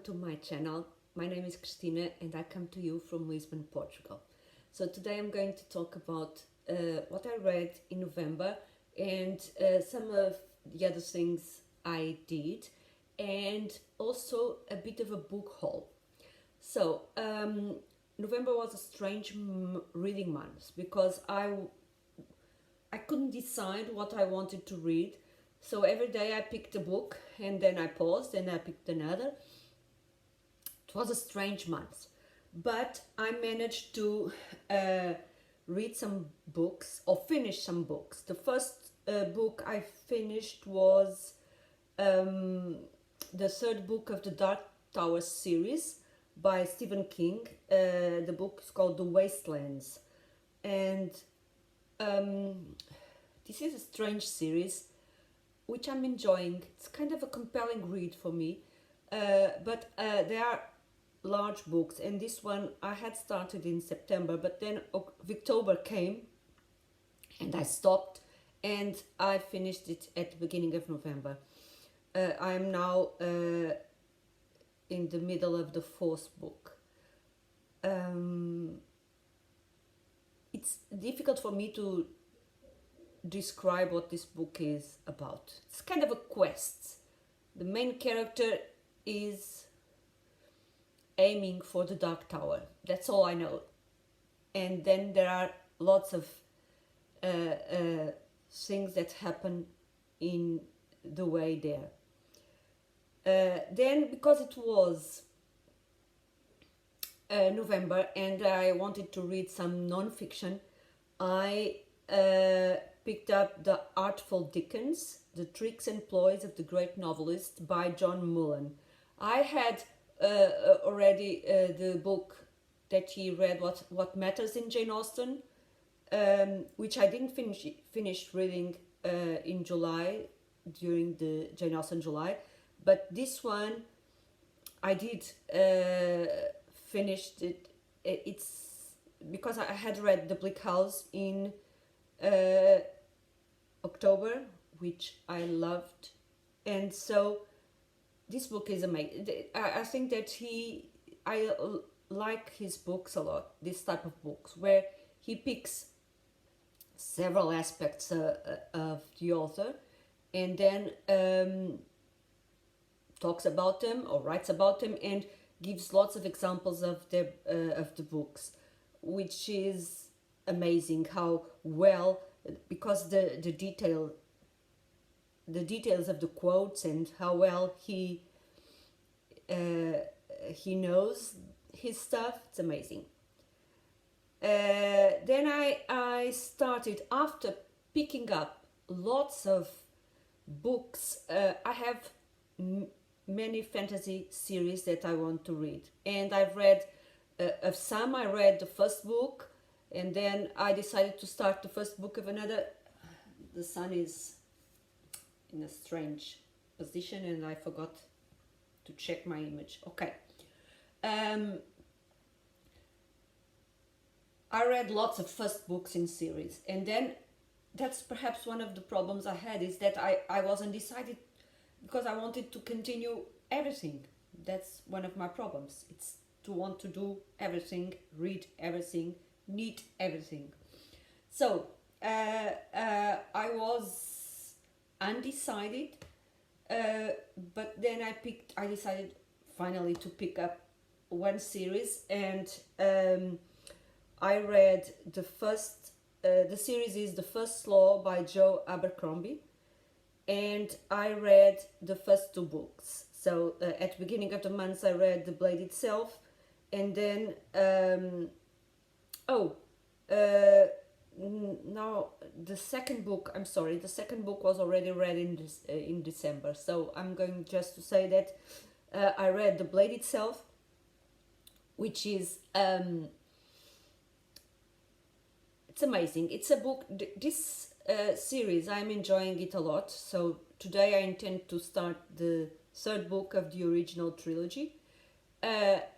welcome to my channel. My name is Cristina and I come to you from Lisbon, Portugal. So today I'm going to talk about what I read in November and some of the other things I did, and also a bit of a book haul. So November was a strange reading month because I couldn't decide what I wanted to read. So every day I picked a book and then I paused and I picked another. It was a strange month, but I managed to read some books or finish some books. The first book I finished was the third book of the Dark Tower series by Stephen King. The book is called The Wastelands, and this is a strange series which I'm enjoying. It's kind of a compelling read for me, but they are large books, and this one I had started in September, but then October came and I stopped and I finished it at the beginning of November. I am now in the middle of the fourth book. It's difficult for me to describe what this book is about. It's kind of a quest. The main character is aiming for the Dark Tower. That's all I know. And then there are lots of things that happen in the way there. Then, because it was November and I wanted to read some non-fiction, I picked up The Artful Dickens, The Tricks and Ploys of the Great Novelist by John Mullan. I had already the book that he read, What Matters in Jane Austen, which I didn't finish reading in July, during the Jane Austen July, but this one I did finish it. It's because I had read The Bleak House in October, which I loved, and so this book is amazing. I think that I like his books a lot, this type of books, where he picks several aspects of the author and then talks about them or writes about them and gives lots of examples of the books, which is amazing how well, because the details of the quotes and how well he knows his stuff. It's amazing. Then I started, after picking up lots of books, I have many fantasy series that I want to read, and I've read of some. I read the first book and then I decided to start the first book of another. The sun is in a strange position and I forgot to check my image. Okay. I read lots of first books in series, and then that's perhaps one of the problems I had, is that I wasn't decided because I wanted to continue everything. That's one of my problems. It's to want to do everything, read everything, need everything. So I was undecided, but then I decided finally to pick up one series, and I read the first, the series is The First Law by Joe Abercrombie, and I read the first two books. So at the beginning of the month I read The Blade Itself, and then now the second book, I'm sorry, the second book was already read in December, so I'm going just to say that I read The Blade Itself, which is it's amazing. It's a book, this series, I'm enjoying it a lot. So today I intend to start the third book of the original trilogy. It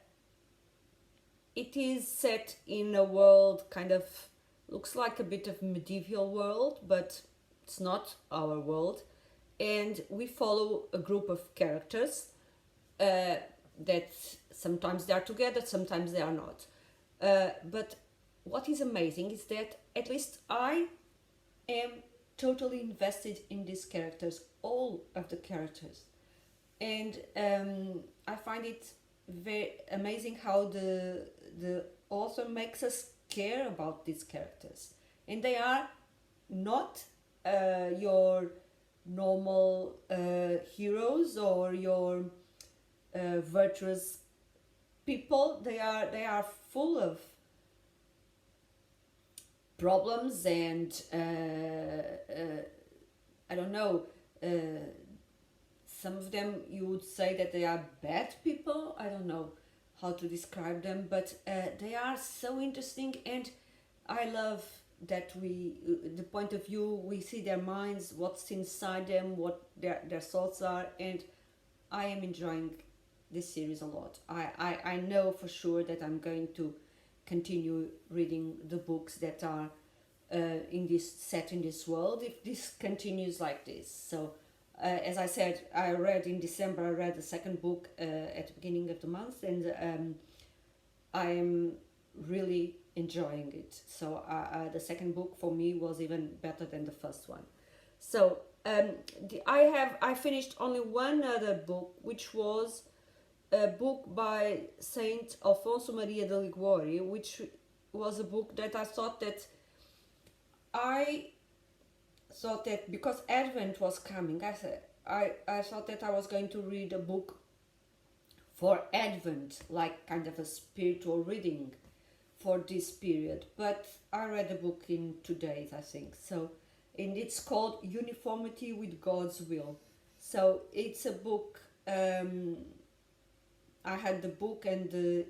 is set in a world, kind of looks like a bit of medieval world, but it's not our world. And we follow a group of characters that sometimes they are together, sometimes they are not. But what is amazing is that at least I am totally invested in these characters, all of the characters. And I find it very amazing how the author makes us care about these characters. And they are not your normal heroes or your virtuous people. They are full of problems and I don't know. Some of them you would say that they are bad people. I don't know how to describe them, but they are so interesting, and I love that the point of view, we see their minds, what's inside them, what their thoughts are, and I am enjoying this series a lot. I know for sure that I'm going to continue reading the books that are in this world if this continues like this. So as I said, I read the second book at the beginning of the month, and I am really enjoying it. So the second book for me was even better than the first one. So I finished only one other book, which was a book by Saint Alfonso Maria de Liguori, which was a book that I thought that because Advent was coming, I thought that I was going to read a book for Advent, like kind of a spiritual reading for this period. But I read the book in 2 days, I think. So, and it's called Uniformity with God's Will. So it's a book. I had the book and the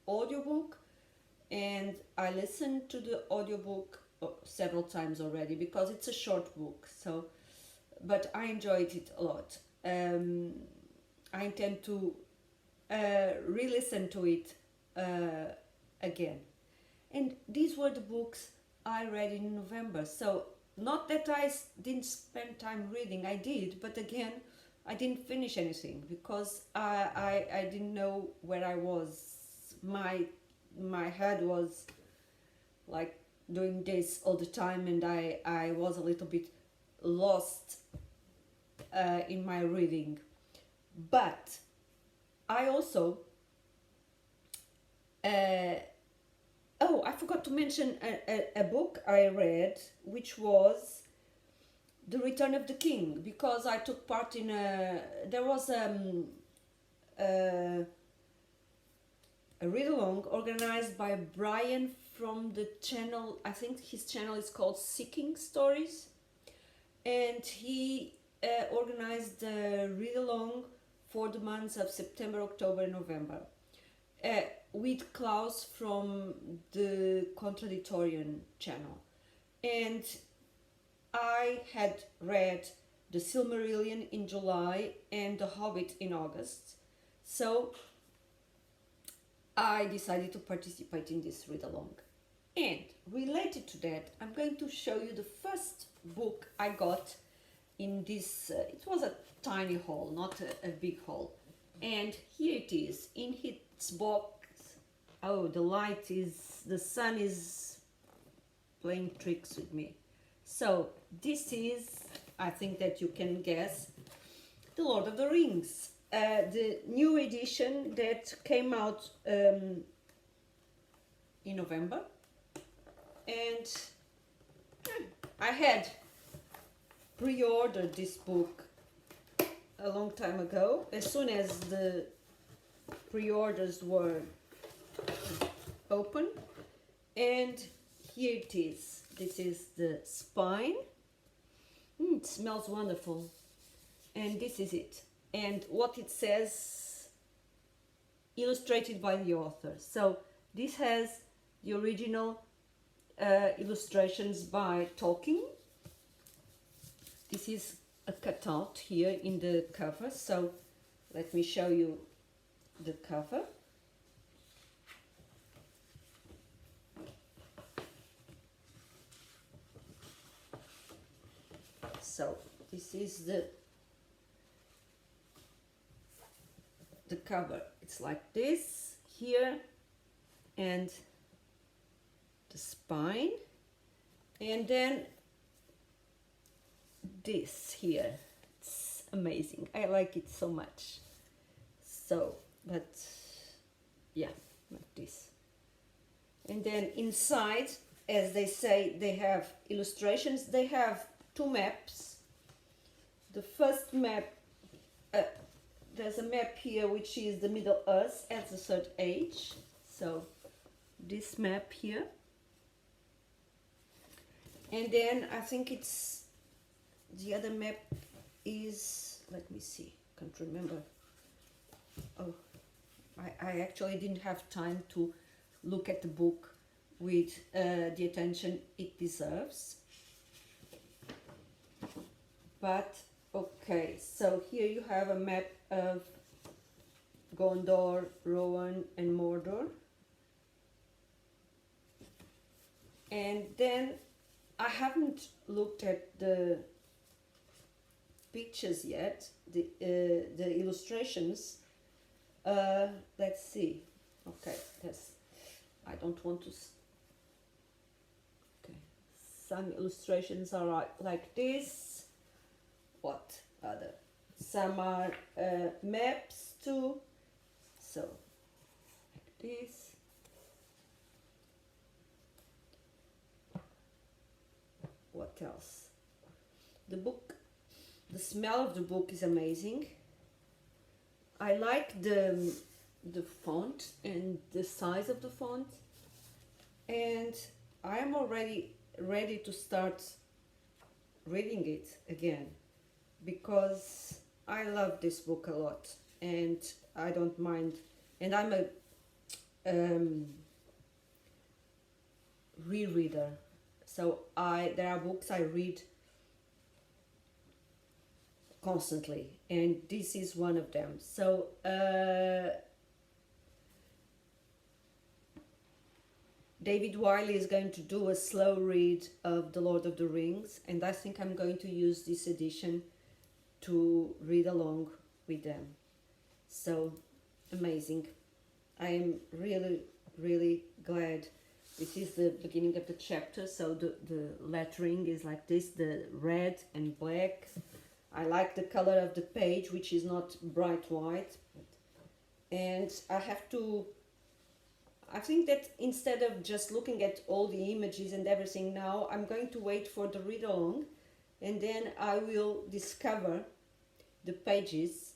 audiobook, and I listened to the audiobook several times already because it's a short book. So, but I enjoyed it a lot. I intend to re-listen to it again. And these were the books I read in November. So not that I didn't spend time reading, I did, but again, I didn't finish anything because I didn't know where I was. My head was like doing this all the time, and I was a little bit lost in my reading. But I also I forgot to mention a book I read, which was The Return of the King, because I took part in there was a read-along organized by Brian from the channel, I think his channel is called Seeking Stories, and he organized a read-along for the months of September, October, and November with Klaus from the Contradictorian channel. And I had read The Silmarillion in July and The Hobbit in August. So I decided to participate in this read-along. And related to that, I'm going to show you the first book I got in this, it was a tiny haul, not a big haul. And here it is, in its box. Oh, the sun is playing tricks with me. So this is, I think that you can guess, The Lord of the Rings. The new edition that came out in November. And I had pre-ordered this book a long time ago. As soon as the pre-orders were open, and here it is. This is the spine. It smells wonderful, and this is it. And what it says, illustrated by the author. So this has the original illustrations by Tolkien. This is a cutout here in the cover, so let me show you the cover. So this is the cover it's like this here, and the spine, and then this here. It's amazing. I like it so much. So, but yeah, like this. And then inside, as they say, they have illustrations. They have two maps. The first map, there's a map here which is the Middle Earth at the third age. So this map here. And then I think it's the other map is, let me see, can't remember. Oh, I actually didn't have time to look at the book with the attention it deserves. But okay, so here you have a map of Gondor, Rohan and Mordor. And then I haven't looked at the pictures yet, the illustrations. Let's see. Okay, I don't want to. Okay, some illustrations are like this. What other? Some are maps too. So like this. What else? The book, the smell of the book is amazing. I like the font and the size of the font, and I am already ready to start reading it again because I love this book a lot and I don't mind, and I'm a rereader. So there are books I read constantly, and this is one of them. So David Wiley is going to do a slow read of The Lord of the Rings, and I think I'm going to use this edition to read along with them. So amazing. I am really, really glad. This is the beginning of the chapter, so the lettering is like this, the red and black. I like the color of the page, which is not bright white. And I think that instead of just looking at all the images and everything now, I'm going to wait for the read along, and then I will discover the pages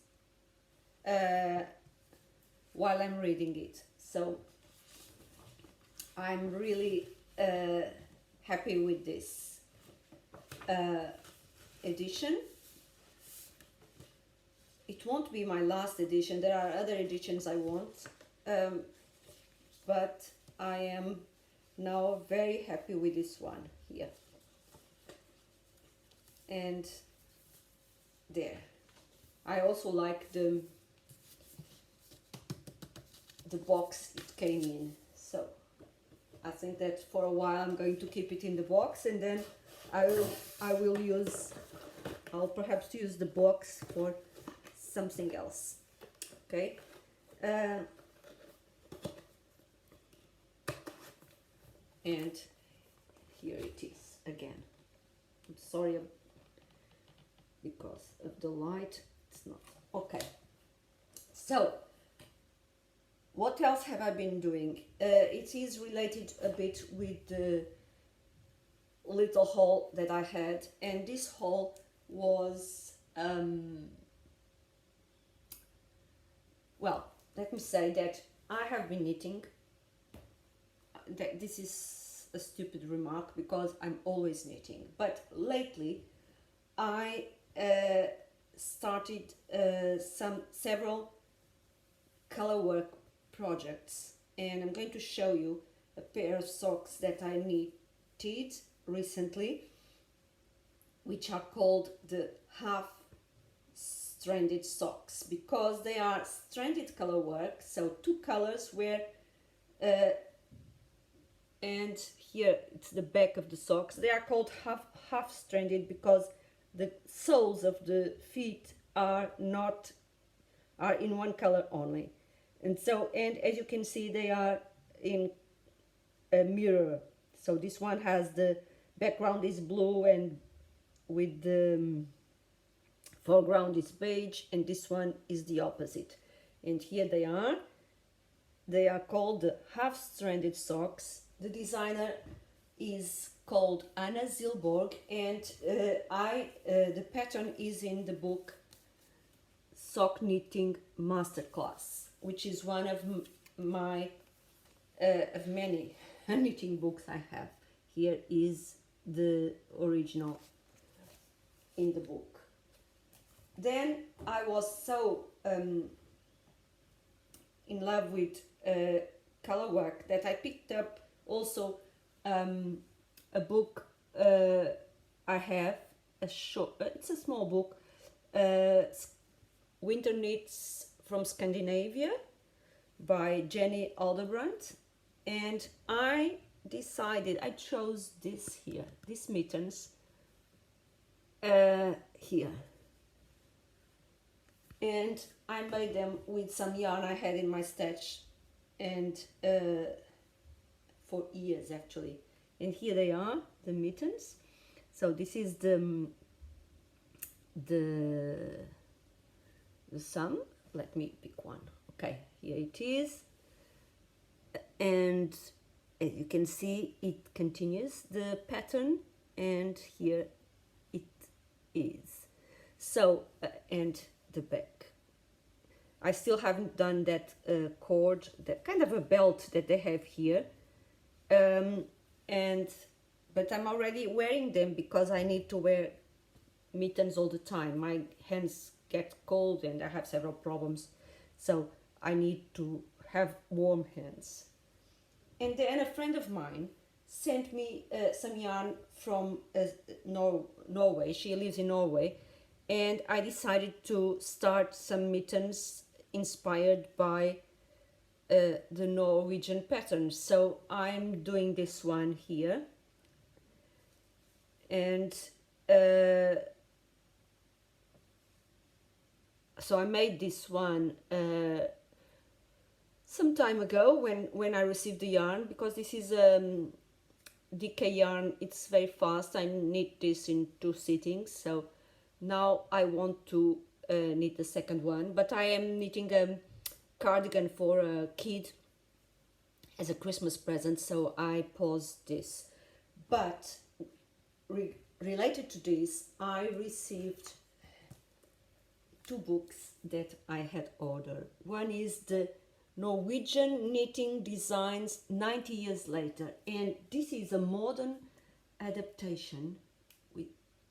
while I'm reading it. So I'm really happy with this edition. It won't be my last edition. There are other editions I want, but I am now very happy with this one here. And there. I also like the box it came in. So I think that for a while I'm going to keep it in the box, and then I'll perhaps use the box for something else. Okay. And here it is again. I'm sorry because of the light, it's not okay. So what else have I been doing? It is related a bit with the little haul that I had, and this haul was well, let me say that I have been knitting. That this is a stupid remark because I'm always knitting, but lately I started several color work projects, and I'm going to show you a pair of socks that I knitted recently, which are called the half stranded socks, because they are stranded color work, so two colors where and here it's the back of the socks. They are called half stranded because the soles of the feet are in one color only. And so, and as you can see, they are in a mirror. So this one has the background is blue and with the foreground is beige, and this one is the opposite. And here they are. They are called the half-stranded socks. The designer is called Anna Zilborg, and the pattern is in the book Sock Knitting Masterclass, which is one of my of many knitting books I have. Here is the original in the book. Then I was so in love with color work that I picked up also a book I have, a short, it's a small book, Winter Knits from Scandinavia by Jenny Alderbrandt, and I chose this here, these mittens here, and I made them with some yarn I had in my stash, and for years actually. And here they are, the mittens. So this is the sum. Let me pick one. Okay, here it is, and as you can see, it continues the pattern, and here it is. So and the back. I still haven't done that cord, that kind of a belt that they have here, but I'm already wearing them because I need to wear mittens all the time. My hands get cold and I have several problems, so I need to have warm hands. And then a friend of mine sent me some yarn from Norway. She lives in Norway, and I decided to start some mittens inspired by the Norwegian patterns. So I'm doing this one here, and so I made this one some time ago when I received the yarn, because this is DK yarn. It's very fast. I knit this in 2 sittings, so now I want to knit the second one, but I am knitting a cardigan for a kid as a Christmas present, so I paused this. But related to this, I received 2 books that I had ordered. One is the Norwegian Knitting Designs 90 Years Later, and this is a modern adaptation with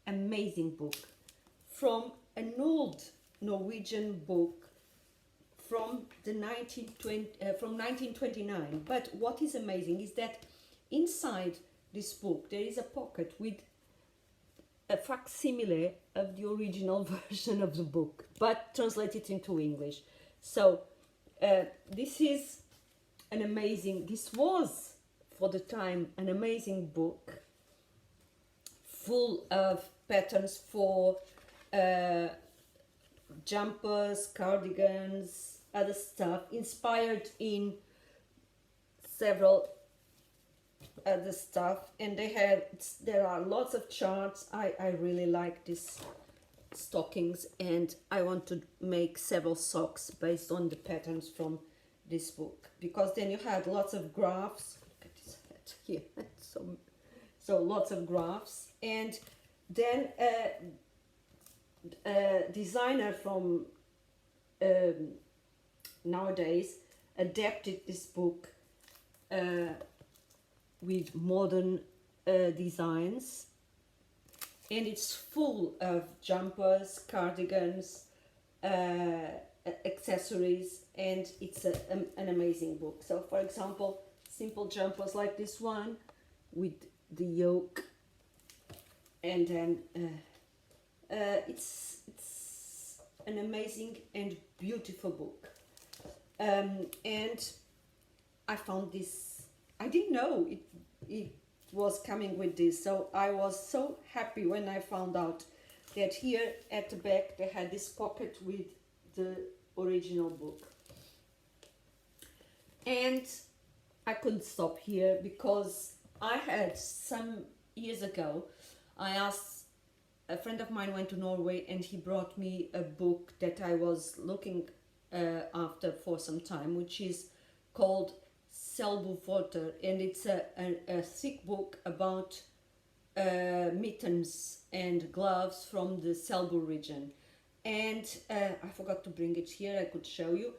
amazing book from an old Norwegian book from the 1929. But what is amazing is that inside this book there is a pocket with a facsimile of the original version of the book, but translated into English. So this is an amazing, this was for the time an amazing book, full of patterns for jumpers, cardigans, other stuff, inspired in several other stuff, and there are lots of charts. I really like these stockings, and I want to make several socks based on the patterns from this book, because then you had lots of graphs. Look at this hat here. So lots of graphs, and then a designer from nowadays adapted this book with modern designs, and it's full of jumpers, cardigans, accessories, and it's an amazing book. So for example, simple jumpers like this one with the yoke, and then it's an amazing and beautiful book. And I found this, I didn't know it was coming with this, so I was so happy when I found out that here at the back they had this pocket with the original book. And I couldn't stop here because I had some years ago, I asked, a friend of mine went to Norway and he brought me a book that I was looking after for some time, which is called Selbuvoter, and it's a thick book about mittens and gloves from the Selbu region. And I forgot to bring it here, I could show you.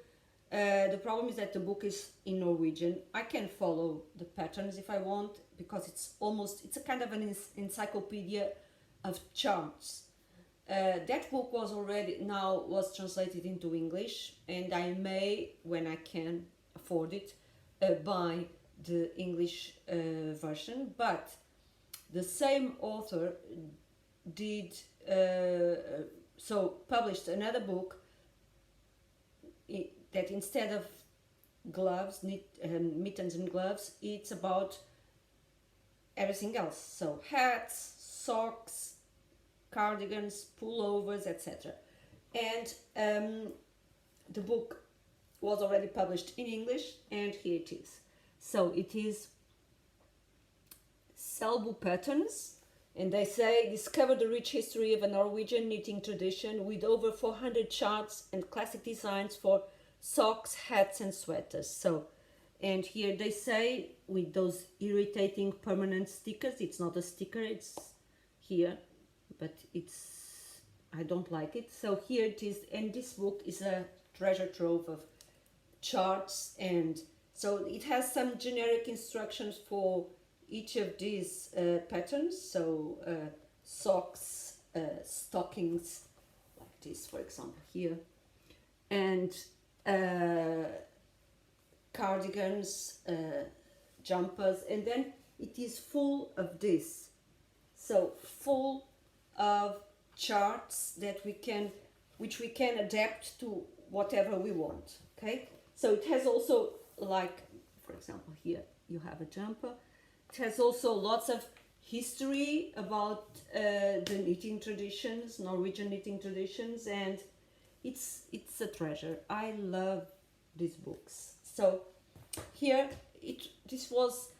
The problem is that the book is in Norwegian. I can follow the patterns if I want, because it's a kind of an encyclopedia of charts. That book was translated into English, and I may, when I can afford it, buy the English version. But the same author did published another book that instead of gloves, mittens and gloves, it's about everything else. So hats, socks, cardigans, pullovers, etc. And the book was already published in English, and here it is. So it is Selbu Patterns, and they say, discover the rich history of a Norwegian knitting tradition with over 400 charts and classic designs for socks, hats and sweaters. So, and here they say, with those irritating permanent stickers, it's not a sticker, it's here, but I don't like it. So here it is, and this book is a treasure trove of charts, and so it has some generic instructions for each of these patterns. So socks, stockings, like this, for example, here, and cardigans, jumpers, and then it is full of this. So full of charts which we can adapt to whatever we want. Okay, so it has also, like, for example, here you have a jumper. It has also lots of history about the knitting traditions, Norwegian knitting traditions, and it's a treasure. I love these books. So here this was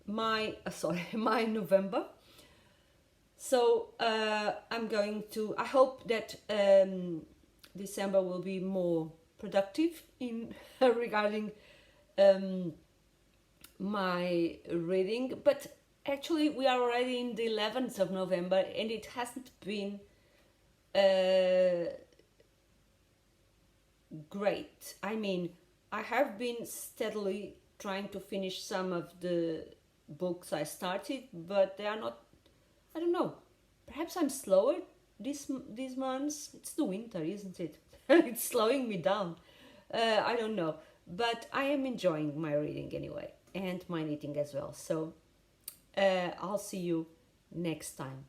my my November. So I hope that December will be more productive in regarding my reading, but actually we are already in the 11th of November and it hasn't been great. I mean, I have been steadily trying to finish some of the books I started, but they are not, I don't know, perhaps I'm slower these months. It's the winter, isn't it? It's slowing me down. I don't know, but I am enjoying my reading anyway, and my knitting as well. So I'll see you next time.